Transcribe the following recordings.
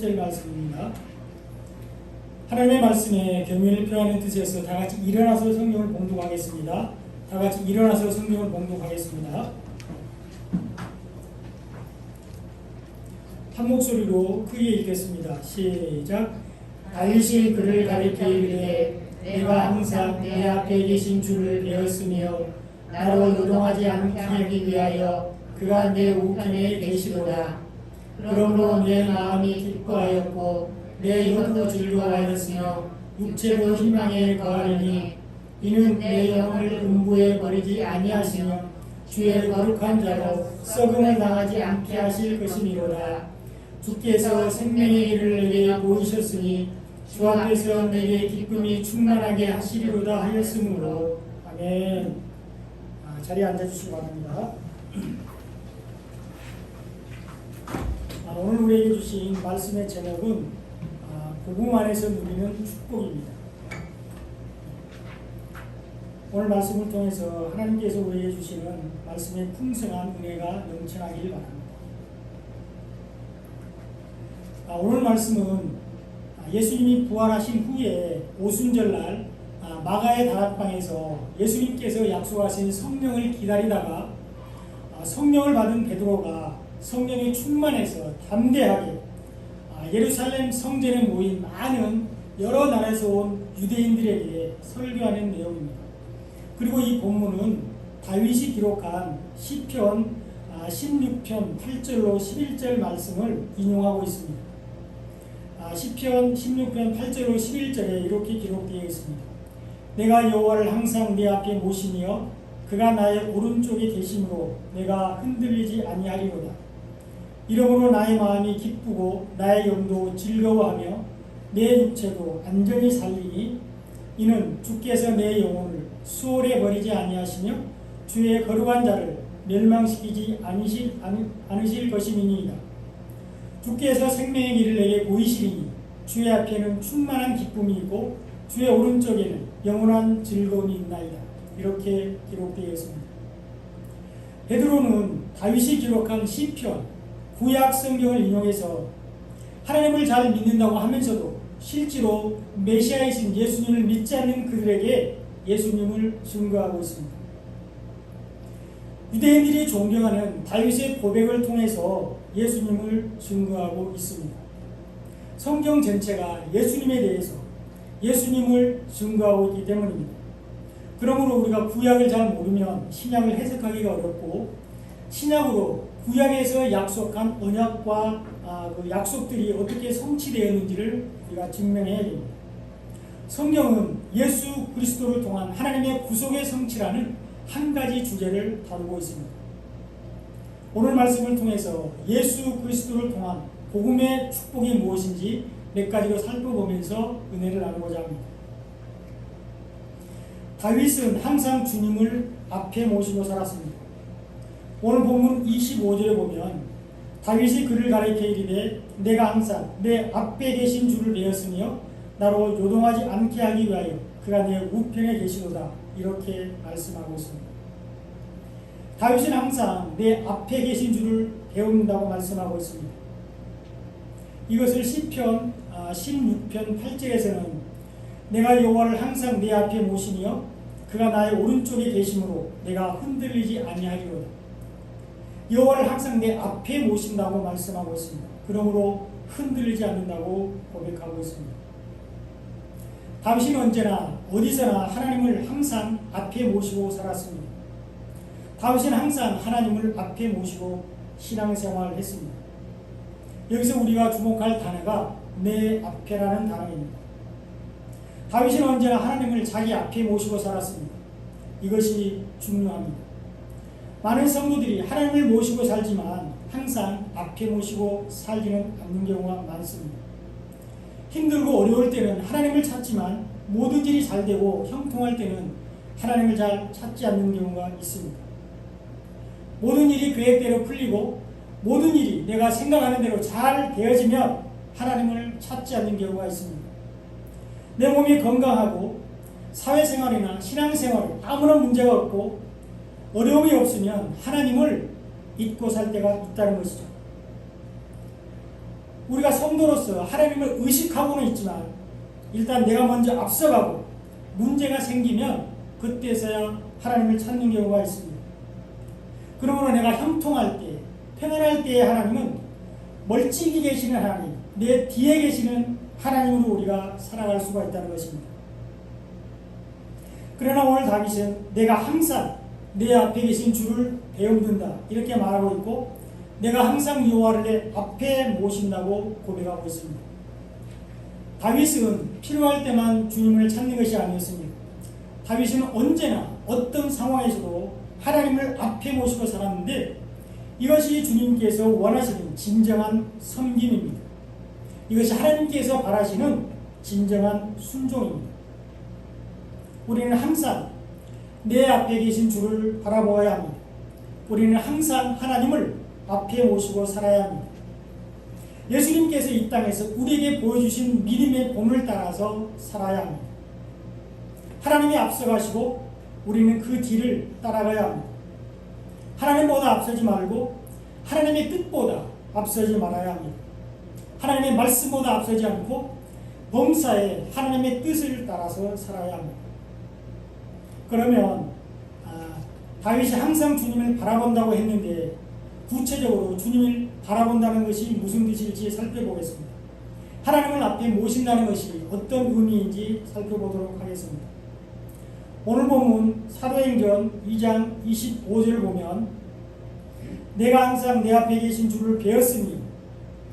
말씀입니다. 하나님의 말씀에 경륜을 표하는 뜻에서 다 같이 일어나서 성경을 봉독하겠습니다. 다 같이 일어나서 성경을 봉독하겠습니다. 한 목소리로 크게 읽겠습니다. 시작. 다윗이 그를 가리켜 이르되 내가 항상 내 앞에 계신 주를 배웠으며 나로 요동하지 않게 하기 위하여 그가 내 우편에 계시도다. 그러므로 내 마음이 기뻐하였고 내 혀도 즐거워하였으며 육체도 희망에 거하리니 이는 내 영혼을 음부에 버리지 아니하시며 주의 거룩한 자로 썩음을 당하지 않게 하실 것이미로다. 주께서 생명의 길을 내게 보이셨으니 주 앞에서 내게 기쁨이 충만하게 하시리로다 하였으므로. 아멘. 자리에 앉아주시기 바랍니다. 오늘 우리에게 주신 말씀의 제목은 복음 안에서 누리는 축복입니다. 오늘 말씀을 통해서 하나님께서 우리에게 주시는 말씀의 풍성한 은혜가 넘쳐나길 바랍니다. 오늘 말씀은 예수님이 부활하신 후에 오순절날 마가의 다락방에서 예수님께서 약속하신 성령을 기다리다가 성령을 받은 베드로가 성령이 충만해서 담대하게 예루살렘 성전에 모인 많은 여러 나라에서 온 유대인들에게 설교하는 내용입니다. 그리고 이 본문은 다윗이 기록한 시편 16편 8절로 11절 말씀을 인용하고 있습니다. 시편 16편 8절로 11절에 이렇게 기록되어 있습니다. 내가 여호와를 항상 내 앞에 모시며 그가 나의 오른쪽에 계심으로 내가 흔들리지 아니하리로다. 이러므로 나의 마음이 기쁘고 나의 영도 즐거워하며 내 육체도 안전히 살리니 이는 주께서 내 영혼을 수월에 버리지 아니하시며 주의 거룩한 자를 멸망시키지 않으실 것임이니이다. 주께서 생명의 길을 내게 보이시리니 주의 앞에는 충만한 기쁨이 있고 주의 오른쪽에는 영원한 즐거움이 있나이다. 이렇게 기록되어 있습니다. 베드로는 다윗이 기록한 시편 구약 성경을 인용해서 하나님을 잘 믿는다고 하면서도 실제로 메시아이신 예수님을 믿지 않는 그들에게 예수님을 증거하고 있습니다. 유대인들이 존경하는 다윗의 고백을 통해서 예수님을 증거하고 있습니다. 성경 전체가 예수님에 대해서 예수님을 증거하고 있기 때문입니다. 그러므로 우리가 구약을 잘 모르면 신약을 해석하기가 어렵고 신약으로 구약에서 약속한 언약과 그 약속들이 어떻게 성취되었는지를 우리가 증명해야 됩니다. 성경은 예수 그리스도를 통한 하나님의 구속의 성취라는 한 가지 주제를 다루고 있습니다. 오늘 말씀을 통해서 예수 그리스도를 통한 복음의 축복이 무엇인지 몇 가지로 살펴보면서 은혜를 나누고자 합니다. 다윗은 항상 주님을 앞에 모시고 살았습니다. 오늘 본문 25절에 보면 다윗이 그를 가리켜 이르되 내가 항상 내 앞에 계신 주를 배웠으며 나로 요동하지 않게 하기 위하여 그가 내 우편에 계시도다. 이렇게 말씀하고 있습니다. 다윗은 항상 내 앞에 계신 주를 배운다고 말씀하고 있습니다. 이것을 시편 16편 8절에서는 내가 여호와를 항상 내 앞에 모시며 그가 나의 오른쪽에 계심으로 내가 흔들리지 아니하리로다. 여호와를 항상 내 앞에 모신다고 말씀하고 있습니다. 그러므로 흔들리지 않는다고 고백하고 있습니다. 다윗은 언제나 어디서나 하나님을 항상 앞에 모시고 살았습니다. 다윗은 항상 하나님을 앞에 모시고 신앙생활을 했습니다. 여기서 우리가 주목할 단어가 내 앞에라는 단어입니다. 다윗은 언제나 하나님을 자기 앞에 모시고 살았습니다. 이것이 중요합니다. 많은 성도들이 하나님을 모시고 살지만 항상 앞에 모시고 살지는 않는 경우가 많습니다. 힘들고 어려울 때는 하나님을 찾지만 모든 일이 잘 되고 형통할 때는 하나님을 잘 찾지 않는 경우가 있습니다. 모든 일이 계획대로 풀리고 모든 일이 내가 생각하는 대로 잘 되어지면 하나님을 찾지 않는 경우가 있습니다. 내 몸이 건강하고 사회생활이나 신앙생활에 아무런 문제가 없고 어려움이 없으면 하나님을 잊고 살 때가 있다는 것이죠. 우리가 성도로서 하나님을 의식하고는 있지만 일단 내가 먼저 앞서가고 문제가 생기면 그때서야 하나님을 찾는 경우가 있습니다. 그러므로 내가 형통할 때, 평안할 때의 하나님은 멀찍이 계시는 하나님, 내 뒤에 계시는 하나님으로 우리가 살아갈 수가 있다는 것입니다. 그러나 오늘 다윗은 내가 항상 내 앞에 계신 주를 배움든다 이렇게 말하고 있고, 내가 항상 여호와를 내 앞에 모신다고 고백하고 있습니다. 다윗은 필요할 때만 주님을 찾는 것이 아니었습니다. 다윗은 언제나 어떤 상황에서도 하나님을 앞에 모시고 살았는데, 이것이 주님께서 원하시는 진정한 섬김입니다. 이것이 하나님께서 바라시는 진정한 순종입니다. 우리는 항상 내 앞에 계신 주를 바라보아야 합니다. 우리는 항상 하나님을 앞에 모시고 살아야 합니다. 예수님께서 이 땅에서 우리에게 보여주신 믿음의 본을 따라서 살아야 합니다. 하나님이 앞서가시고 우리는 그 뒤를 따라가야 합니다. 하나님보다 앞서지 말고 하나님의 뜻보다 앞서지 말아야 합니다. 하나님의 말씀보다 앞서지 않고 범사에 하나님의 뜻을 따라서 살아야 합니다. 그러면 다윗이 항상 주님을 바라본다고 했는데, 구체적으로 주님을 바라본다는 것이 무슨 뜻일지 살펴보겠습니다. 하나님을 앞에 모신다는 것이 어떤 의미인지 살펴보도록 하겠습니다. 오늘 본문 사도행전 2장 25절을 보면, 내가 항상 내 앞에 계신 주를 배웠으니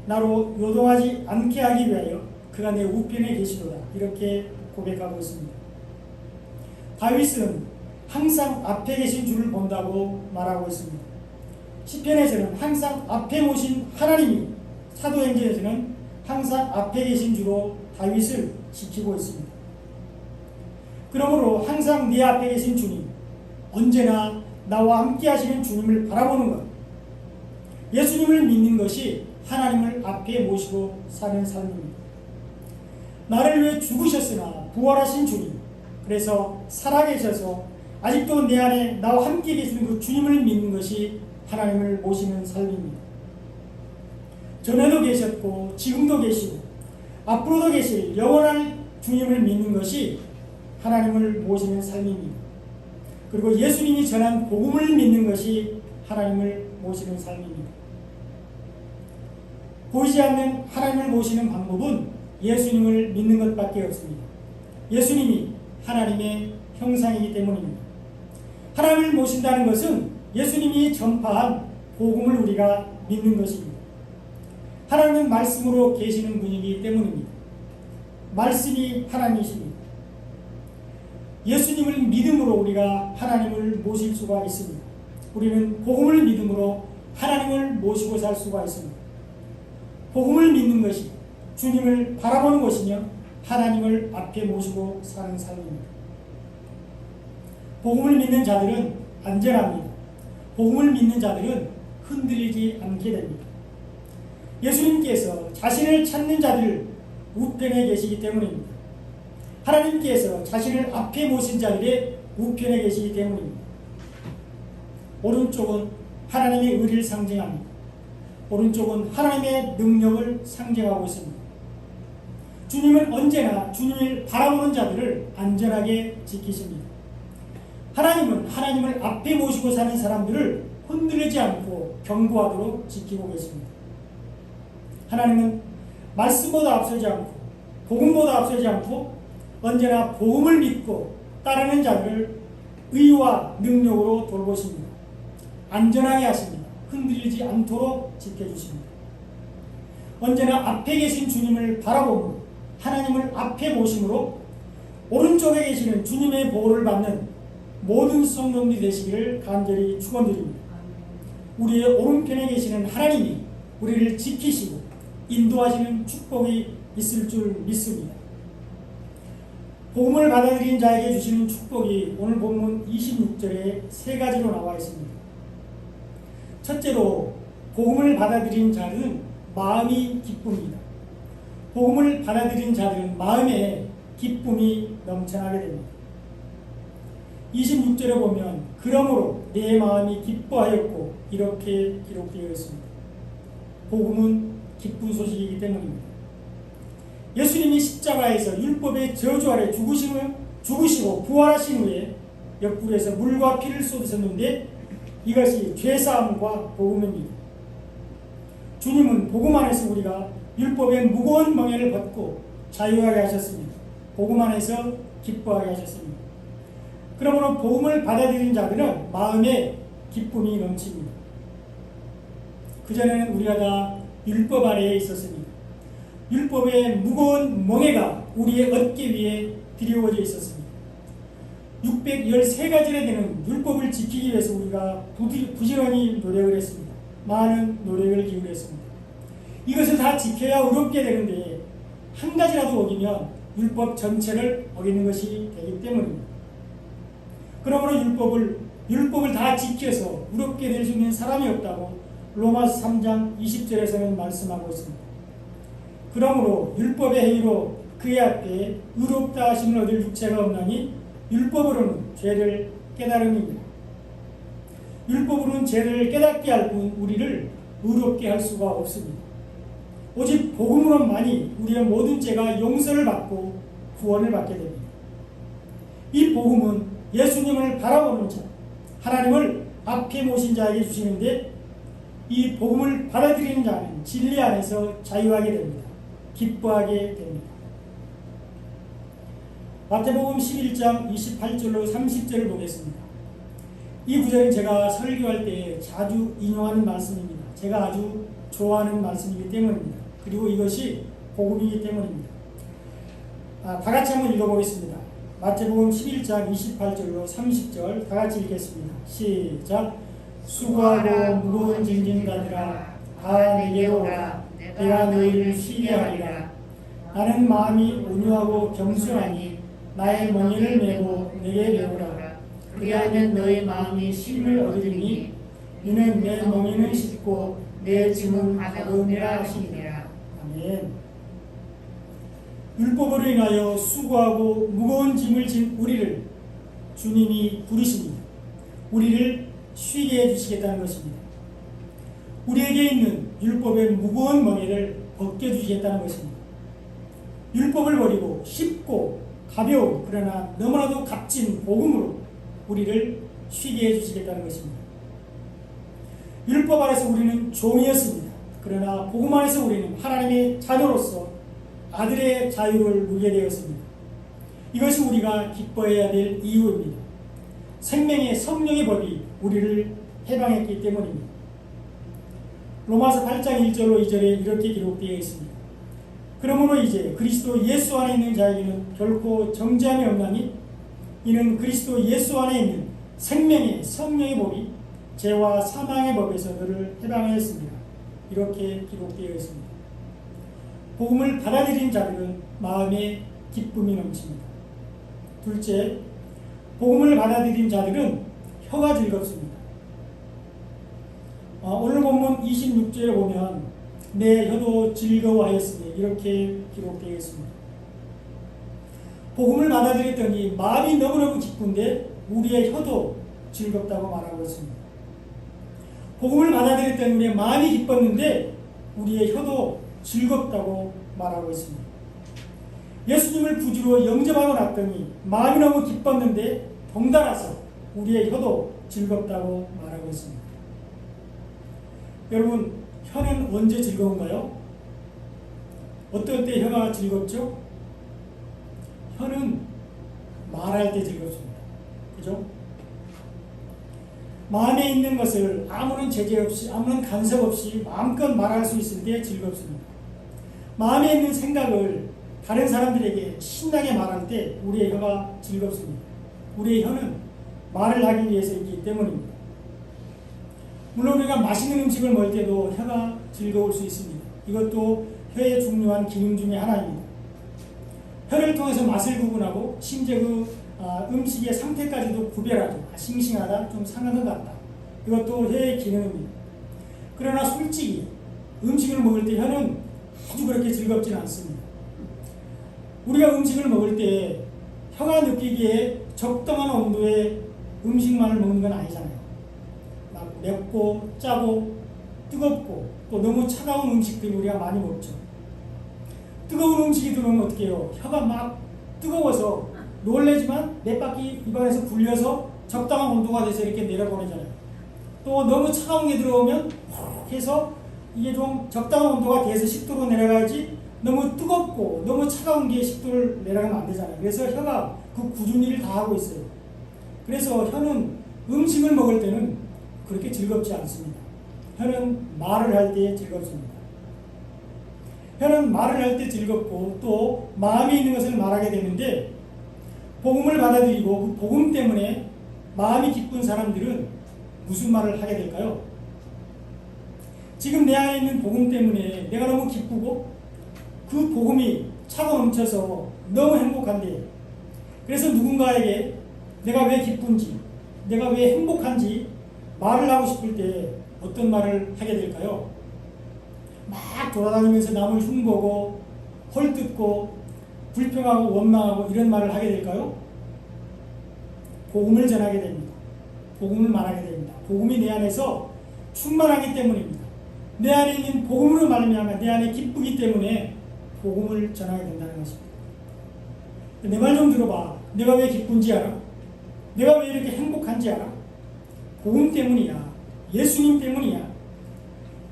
나로 요동하지 않게 하기 위하여 그가 내 우편에 계시도다 이렇게 고백하고 있습니다. 다윗은 항상 앞에 계신 주를 본다고 말하고 있습니다. 시편에서는 항상 앞에 모신 하나님이, 사도행전에서는 항상 앞에 계신 주로 다윗을 지키고 있습니다. 그러므로 항상 네 앞에 계신 주님, 언제나 나와 함께 하시는 주님을 바라보는 것, 예수님을 믿는 것이 하나님을 앞에 모시고 사는 삶입니다. 나를 위해 죽으셨으나 부활하신 주님, 그래서 살아계셔서 아직도 내 안에 나와 함께 계시는 그 주님을 믿는 것이 하나님을 모시는 삶입니다. 전에도 계셨고 지금도 계시고 앞으로도 계실 영원한 주님을 믿는 것이 하나님을 모시는 삶입니다. 그리고 예수님이 전한 복음을 믿는 것이 하나님을 모시는 삶입니다. 보이지 않는 하나님을 모시는 방법은 예수님을 믿는 것밖에 없습니다. 예수님이 하나님의 형상이기 때문입니다. 하나님을 모신다는 것은 예수님이 전파한 복음을 우리가 믿는 것입니다. 하나님은 말씀으로 계시는 분이기 때문입니다. 말씀이 하나님이십니다. 예수님을 믿음으로 우리가 하나님을 모실 수가 있습니다. 우리는 복음을 믿음으로 하나님을 모시고 살 수가 있습니다. 복음을 믿는 것이 주님을 바라보는 것이며 하나님을 앞에 모시고 사는 삶입니다. 복음을 믿는 자들은 안전합니다. 복음을 믿는 자들은 흔들리지 않게 됩니다. 예수님께서 자신을 찾는 자들 우편에 계시기 때문입니다. 하나님께서 자신을 앞에 모신 자들의 우편에 계시기 때문입니다. 오른쪽은 하나님의 의를 상징합니다. 오른쪽은 하나님의 능력을 상징하고 있습니다. 주님은 언제나 주님을 바라보는 자들을 안전하게 지키십니다. 하나님은 하나님을 앞에 모시고 사는 사람들을 흔들리지 않고 경고하도록 지키고 계십니다. 하나님은 말씀보다 앞서지 않고 복음보다 앞서지 않고 언제나 복음을 믿고 따르는 자들을 의와 능력으로 돌보십니다. 안전하게 하십니다. 흔들리지 않도록 지켜주십니다. 언제나 앞에 계신 주님을 바라보므로 하나님을 앞에 모심으로 오른쪽에 계시는 주님의 보호를 받는 모든 성도들이 되시기를 간절히 축원드립니다. 우리의 오른편에 계시는 하나님이 우리를 지키시고 인도하시는 축복이 있을 줄 믿습니다. 복음을 받아들인 자에게 주시는 축복이 오늘 본문 26절에 세 가지로 나와 있습니다. 첫째로 복음을 받아들인 자는 마음이 기쁩니다. 복음을 받아들인 자들은 마음에 기쁨이 넘쳐나게 됩니다. 26절에 보면 그러므로 내 마음이 기뻐하였고 이렇게 기록되어 있습니다. 복음은 기쁜 소식이기 때문입니다. 예수님이 십자가에서 율법의 저주 아래 죽으시고 부활하신 후에 옆구리에서 물과 피를 쏟으셨는데 이것이 죄사함과 복음입니다. 주님은 복음 안에서 우리가 율법의 무거운 멍에를 벗고 자유하게 하셨습니다. 복음 안에서 기뻐하게 하셨습니다. 그러므로 복음을 받아들인 자들은 마음에 기쁨이 넘칩니다. 그전에는 우리가 다 율법 아래에 있었습니다. 율법의 무거운 멍에가 우리의 어깨 위에 드리워져 있었습니다. 613가지나 되는 율법을 지키기 위해서 우리가 부지런히 노력을 했습니다. 많은 노력을 기울였습니다. 이것을 다 지켜야 의롭게 되는데 한 가지라도 어기면 율법 전체를 어기는 것이 되기 때문입니다. 그러므로 율법을 다 지켜서 의롭게 될 수 있는 사람이 없다고 로마서 3장 20절에서는 말씀하고 있습니다. 그러므로 율법의 행위로 그의 앞에 의롭다 하심을 얻을 육체가 없나니 율법으로는 죄를 깨달음입니다. 율법으로는 죄를 깨닫게 할 뿐 우리를 의롭게 할 수가 없습니다. 오직 복음으로만이 우리의 모든 죄가 용서를 받고 구원을 받게 됩니다. 이 복음은 예수님을 바라보는 자, 하나님을 앞에 모신 자에게 주시는데 이 복음을 받아들이는 자는 진리 안에서 자유하게 됩니다. 기뻐하게 됩니다. 마태복음 11장 28절로 30절을 보겠습니다. 이 구절은 제가 설교할 때 자주 인용하는 말씀입니다. 제가 아주 좋아하는 말씀이기 때문입니다. 그리고 이것이 복음이기 때문입니다. 다 같이 한번 읽어보겠습니다. 마태복음 11장 28절로 30절 다 같이 읽겠습니다. 시작. 수고하고 무거운 짐진 가들아 다 내게로 오라. 내가 너희를 쉬게 하리라. 나는 마음이 온유하고 겸손하니 나의 멍에를 메고 내게 배우라. 그리하면 너의 마음이 쉼을 얻으리니 이는 내 멍에는 쉽고 내 짐은 가벼움이라 하시니라. 아멘. 율법으로 인하여 수고하고 무거운 짐을 진 우리를 주님이 부르십니다. 우리를 쉬게 해주시겠다는 것입니다. 우리에게 있는 율법의 무거운 멍에를 벗겨주시겠다는 것입니다. 율법을 버리고 쉽고 가벼운 그러나 너무나도 값진 복음으로 우리를 쉬게 해주시겠다는 것입니다. 율법 아래서 우리는 종이었습니다. 그러나 복음 안에서 우리는 하나님의 자녀로서 아들의 자유를 누리게 되었습니다. 이것이 우리가 기뻐해야 될 이유입니다. 생명의 성령의 법이 우리를 해방했기 때문입니다. 로마서 8장 1절로 2절에 이렇게 기록되어 있습니다. 그러므로 이제 그리스도 예수 안에 있는 자에게는 결코 정죄함이 없나니 이는 그리스도 예수 안에 있는 생명의 성령의 법이 죄와 사망의 법에서 너를 해방하였습니다. 이렇게 기록되어 있습니다. 복음을 받아들인 자들은 마음에 기쁨이 넘칩니다. 둘째, 복음을 받아들인 자들은 혀가 즐겁습니다. 오늘 본문 26절에 보면 내 혀도 즐거워하였으니 이렇게 기록되어 있습니다. 복음을 받아들였더니 마음이 너무너무 기쁜데 우리의 혀도 즐겁다고 말하고 있습니다. 복음을 받아들였더니 우리의 마음이 기뻤는데 우리의 혀도 즐겁다고 말하고 있습니다. 예수님을 구주로 영접하고 났더니 마음이 너무 기뻤는데 덩달아서 우리의 혀도 즐겁다고 말하고 있습니다. 여러분, 혀는 언제 즐거운가요? 어떨 때 혀가 즐겁죠? 혀는 말할 때 즐겁습니다. 그죠? 마음에 있는 것을 아무런 제재 없이, 아무런 간섭 없이 마음껏 말할 수 있을 때 즐겁습니다. 마음에 있는 생각을 다른 사람들에게 신나게 말할 때 우리의 혀가 즐겁습니다. 우리의 혀는 말을 하기 위해서 있기 때문입니다. 물론 우리가 맛있는 음식을 먹을 때도 혀가 즐거울 수 있습니다. 이것도 혀의 중요한 기능 중에 하나입니다. 혀를 통해서 맛을 구분하고 심지어 음식의 상태까지도 구별하죠. 싱싱하다, 좀 상한 것 같다. 이것도 혀의 기능입니다. 그러나 솔직히 음식을 먹을 때 혀는 아주 그렇게 즐겁지는 않습니다. 우리가 음식을 먹을 때 혀가 느끼기에 적당한 온도의 음식만을 먹는 건 아니잖아요. 막 맵고 짜고 뜨겁고 또 너무 차가운 음식들 우리가 많이 먹죠. 뜨거운 음식이 들어오면 어떻게 해요? 혀가 막 뜨거워서 놀래지만 몇 바퀴 입안에서 굴려서 적당한 온도가 돼서 이렇게 내려보내잖아요. 또 너무 차가운 게 들어오면 해서 이게 좀 적당한 온도가 돼서 식도로 내려가야지, 너무 뜨겁고 너무 차가운 게 식도를 내려가면 안 되잖아요. 그래서 혀가 그 굳은 일을 다 하고 있어요. 그래서 혀는 음식을 먹을 때는 그렇게 즐겁지 않습니다. 혀는 말을 할 때 즐겁습니다. 혀는 말을 할 때 즐겁고 또 마음에 있는 것을 말하게 되는데, 복음을 받아들이고 그 복음 때문에 마음이 기쁜 사람들은 무슨 말을 하게 될까요? 지금 내 안에 있는 복음 때문에 내가 너무 기쁘고 그 복음이 차고 넘쳐서 너무 행복한데, 그래서 누군가에게 내가 왜 기쁜지, 내가 왜 행복한지 말을 하고 싶을 때 어떤 말을 하게 될까요? 막 돌아다니면서 남을 흉보고 헐뜯고 불평하고 원망하고 이런 말을 하게 될까요? 복음을 전하게 됩니다. 복음을 말하게 됩니다. 복음이 내 안에서 충만하기 때문입니다. 내 안에 있는 복음으로 말미암아 내 안에 기쁘기 때문에 복음을 전하게 된다는 것입니다. 내 말 좀 들어봐. 내가 왜 기쁜지 알아? 내가 왜 이렇게 행복한지 알아? 복음 때문이야. 예수님 때문이야.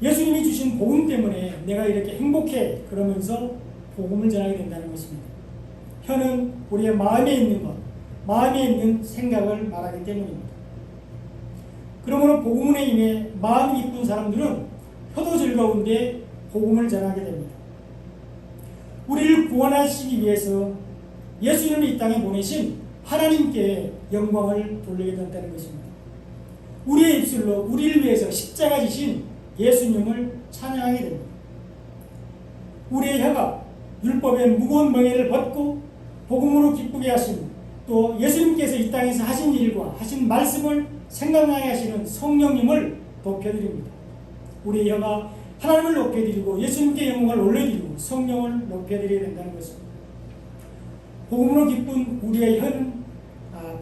예수님이 주신 복음 때문에 내가 이렇게 행복해. 그러면서 복음을 전하게 된다는 것입니다. 혀는 우리의 마음에 있는 것, 마음에 있는 생각을 말하기 때문입니다. 그러므로 복음에 임해 마음이 기쁜 사람들은 혀도 즐거운데 복음을 전하게 됩니다. 우리를 구원하시기 위해서 예수님을 이 땅에 보내신 하나님께 영광을 돌리게 된다는 것입니다. 우리의 입술로 우리를 위해서 십자가 지신 예수님을 찬양하게 됩니다. 우리의 혀가 율법의 무거운 멍에를 벗고 복음으로 기쁘게 하신, 또 예수님께서 이 땅에서 하신 일과 하신 말씀을 생각나게 하시는 성령님을 높여드립니다. 우리의 혀가 하나님을 높여드리고 예수님께 영광을 올려드리고 성령을 높여드려야 된다는 것입니다. 복음으로 기쁜 우리의 혀는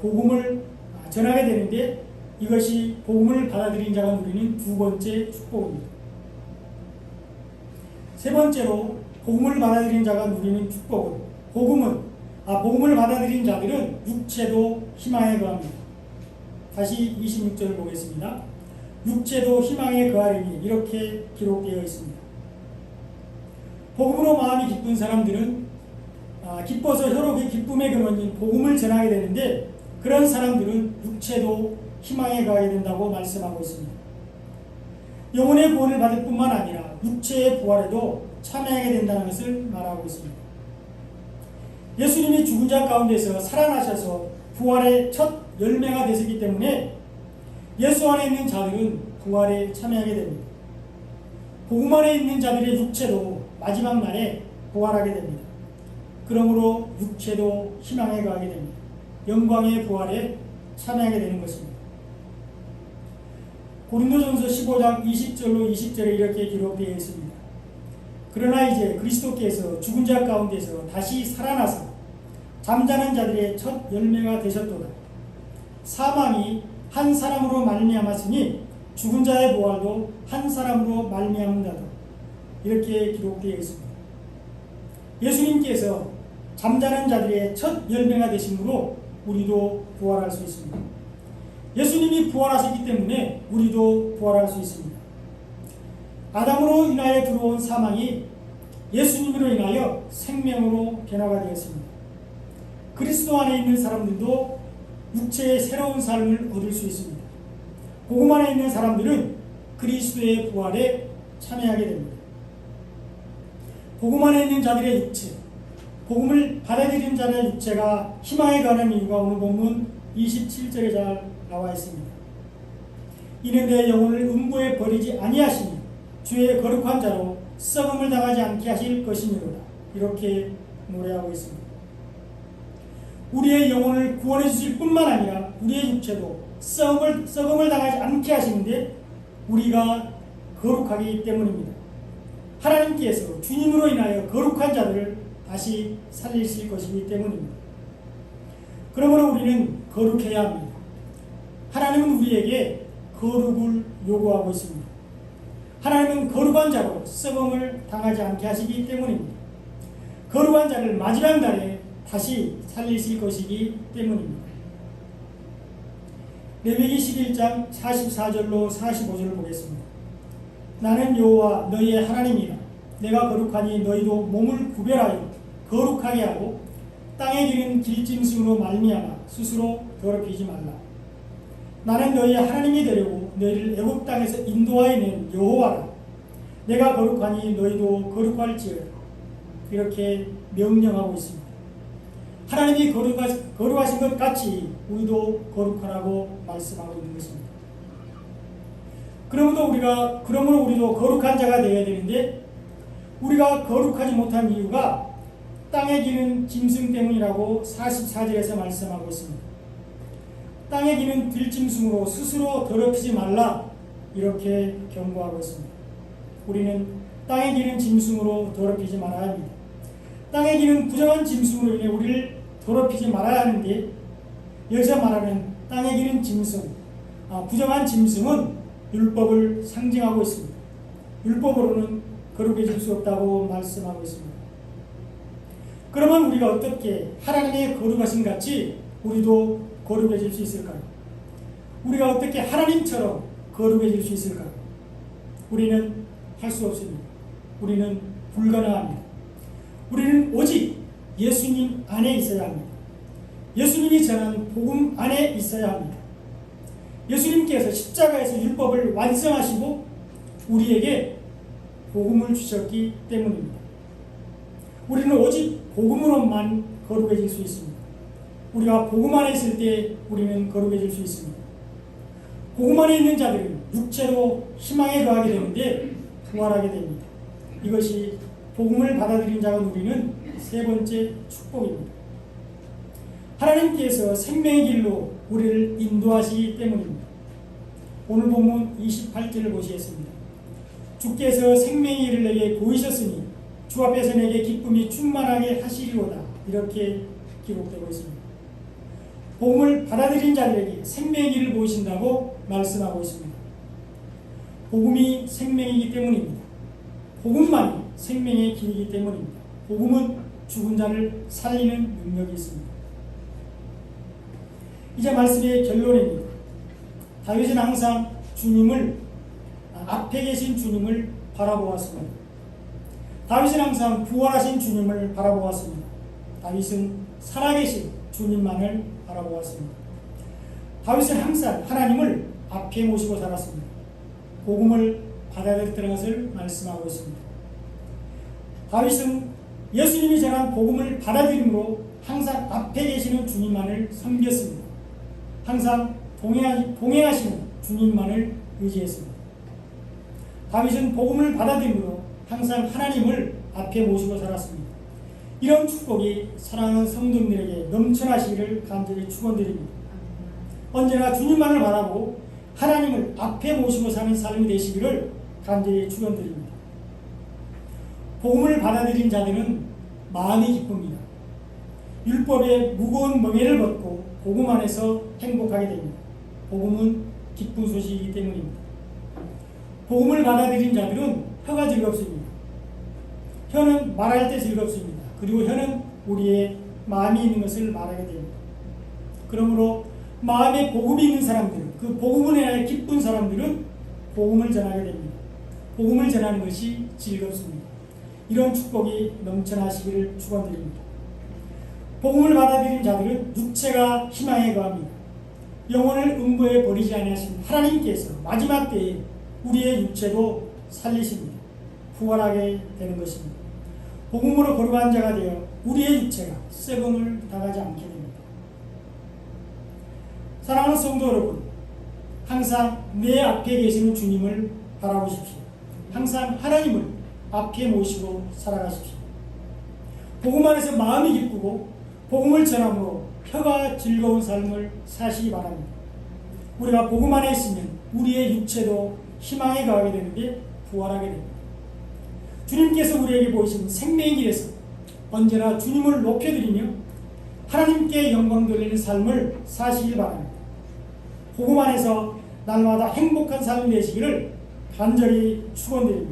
복음을 전하게 되는데, 이것이 복음을 받아들인 자가 누리는 두 번째 축복입니다. 세 번째로 복음을 받아들인 자가 누리는 축복은, 복음을 받아들인 자들은 육체도 희망에 거합니다. 다시 26절을 보겠습니다. 육체도 희망에 거하리니, 이렇게 기록되어 있습니다. 복음으로 마음이 기쁜 사람들은 기뻐서 혀로 그 기쁨의 근원인 복음을 전하게 되는데, 그런 사람들은 육체도 희망에 거하게 된다고 말씀하고 있습니다. 영혼의 구원을 받을 뿐만 아니라 육체의 부활에도 참여하게 된다는 것을 말하고 있습니다. 예수님이 죽은 자 가운데서 살아나셔서 부활의 첫 열매가 되셨기 때문에 예수 안에 있는 자들은 부활에 참여하게 됩니다. 복음 안에 있는 자들의 육체도 마지막 날에 부활하게 됩니다. 그러므로 육체도 희망에 거하게 됩니다. 영광의 부활에 참여하게 되는 것입니다. 고린도전서 15장 20절로 20절에 이렇게 기록되어 있습니다. 그러나 이제 그리스도께서 죽은 자 가운데서 다시 살아나서 잠자는 자들의 첫 열매가 되셨도다. 사망이 한 사람으로 말미암았으니 죽은 자의 부활도 한 사람으로 말미암는다도. 이렇게 기록되어 있습니다. 예수님께서 잠자는 자들의 첫 열매가 되심으로 우리도 부활할 수 있습니다. 예수님이 부활하셨기 때문에 우리도 부활할 수 있습니다. 아담으로 인하여 들어온 사망이 예수님으로 인하여 생명으로 변화가 되었습니다. 그리스도 안에 있는 사람들도 육체의 새로운 삶을 얻을 수 있습니다. 복음 안에 있는 사람들은 그리스도의 부활에 참여하게 됩니다. 복음 안에 있는 자들의 육체, 복음을 받아들인 자의 육체가 희망에 가는 이유가 오늘 본문 27절에 잘 나와 있습니다. 이는 내 영혼을 음부에 버리지 아니하시니 주의 거룩한 자로 썩음을 당하지 않게 하실 것이니로다. 이렇게 노래하고 있습니다. 우리의 영혼을 구원해 주실 뿐만 아니라 우리의 육체도 썩음을 당하지 않게 하시는데 우리가 거룩하기 때문입니다. 하나님께서 주님으로 인하여 거룩한 자들을 다시 살리실 것이기 때문입니다. 그러므로 우리는 거룩해야 합니다. 하나님은 우리에게 거룩을 요구하고 있습니다. 하나님은 거룩한 자로 썩음을 당하지 않게 하시기 때문입니다. 거룩한 자를 마지막 날에 다시 살리실 것이기 때문입니다. 레위기 11장 44절로 45절을 보겠습니다. 나는 여호와 너희의 하나님이라. 내가 거룩하니 너희도 몸을 구별하여 거룩하게 하고 땅에 기는 길짐승으로 말미암아 스스로 더럽히지 말라. 나는 너희의 하나님이 되려고 너희를 애굽 땅에서 인도하여 낸 여호와라. 내가 거룩하니 너희도 거룩할지어다. 이렇게 명령하고 있습니다. 하나님이 거룩하신 것 같이 우리도 거룩하라고 말씀하고 있는 것입니다. 그러므로 우리도 거룩한 자가 되어야 되는데, 우리가 거룩하지 못한 이유가 땅에 기는 짐승 때문이라고 44절에서 말씀하고 있습니다. 땅에 기는 들짐승으로 스스로 더럽히지 말라, 이렇게 경고하고 있습니다. 우리는 땅에 기는 짐승으로 더럽히지 말아야 합니다. 땅에 기는 부정한 짐승으로 인해 우리를 더럽히지 말아야 하는데, 여기서 말하는 땅에 기는 짐승, 부정한 짐승은 율법을 상징하고 있습니다. 율법으로는 거룩해질 수 없다고 말씀하고 있습니다. 그러면 우리가 어떻게 하나님의 거룩하신 같이 우리도 거룩해질 수 있을까요? 우리가 어떻게 하나님처럼 거룩해질 수 있을까요? 우리는 할 수 없습니다. 우리는 불가능합니다. 우리는 오직 예수님 안에 있어야 합니다. 예수님이 전한 복음 안에 있어야 합니다. 예수님께서 십자가에서 율법을 완성하시고 우리에게 복음을 주셨기 때문입니다. 우리는 오직 복음으로만 거룩해질 수 있습니다. 우리가 복음 안에 있을 때 우리는 거룩해질 수 있습니다. 복음 안에 있는 자들은 육체로 희망에 거하게 되는데 부활하게 됩니다. 이것이 복음을 받아들인 자가 누리는 세 번째 축복입니다. 하나님께서 생명의 길로 우리를 인도하시기 때문입니다. 오늘 본문 28절을 보시겠습니다. 주께서 생명의 길을 내게 보이셨으니 주 앞에서 내게 기쁨이 충만하게 하시리로다. 이렇게 기록되고 있습니다. 복음을 받아들인 자들에게 생명의 길을 보이신다고 말씀하고 있습니다. 복음이 생명이기 때문입니다. 복음만이 생명의 길이기 때문입니다. 복음은 죽은 자를 살리는 능력이 있습니다. 이제 말씀의 결론입니다. 다윗은 항상 앞에 계신 주님을 바라보았습니다. 다윗은 항상 부활하신 주님을 바라보았습니다. 다윗은 살아계신 주님만을 바라보았습니다. 다윗은 항상 하나님을 앞에 모시고 살았습니다. 복음을 받아들였다는 것을 말씀하고 있습니다. 다윗은 예수님이 전한 복음을 받아들임으로 항상 앞에 계시는 주님만을 섬겼습니다. 항상 동행하시는 주님만을 의지했습니다. 다윗은 복음을 받아들임으로 항상 하나님을 앞에 모시고 살았습니다. 이런 축복이 사랑하는 성도님들에게 넘쳐나시기를 간절히 축원드립니다. 언제나 주님만을 바라보고 하나님을 앞에 모시고 사는 삶이 되시기를 간절히 축원드립니다. 복음을 받아들인 자들은 마음이 기쁩니다. 율법의 무거운 멍에를 벗고 복음 안에서 행복하게 됩니다. 복음은 기쁜 소식이기 때문입니다. 복음을 받아들인 자들은 혀가 즐겁습니다. 혀는 말할 때 즐겁습니다. 그리고 혀는 우리의 마음이 있는 것을 말하게 됩니다. 그러므로 마음에 복음이 있는 사람들, 그 복음을 인하여 기쁜 사람들은 복음을 전하게 됩니다. 복음을 전하는 것이 즐겁습니다. 이런 축복이 넘쳐나시기를 축원드립니다. 복음을 받아들인 자들은 육체가 희망에 거합니다. 영혼을 음부에 버리지 아니하신 하나님께서 마지막 때에 우리의 육체도 살리십니다. 부활하게 되는 것입니다. 복음으로 거룩한 자가 되어 우리의 육체가 썩음을 당하지 않게 됩니다. 사랑하는 성도 여러분, 항상 내 앞에 계시는 주님을 바라보십시오. 항상 하나님을 앞에 모시고 살아가십시오. 복음 안에서 마음이 기쁘고 복음을 전함으로 혀가 즐거운 삶을 사시기 바랍니다. 우리가 복음 안에 있으면 우리의 육체도 희망에 가게 되는데 부활하게 됩니다. 주님께서 우리에게 보이신 생명의 길에서 언제나 주님을 높여드리며 하나님께 영광 돌리는 삶을 사시길 바랍니다. 복음 안에서 날마다 행복한 삶이 되시기를 간절히 축원드립니다.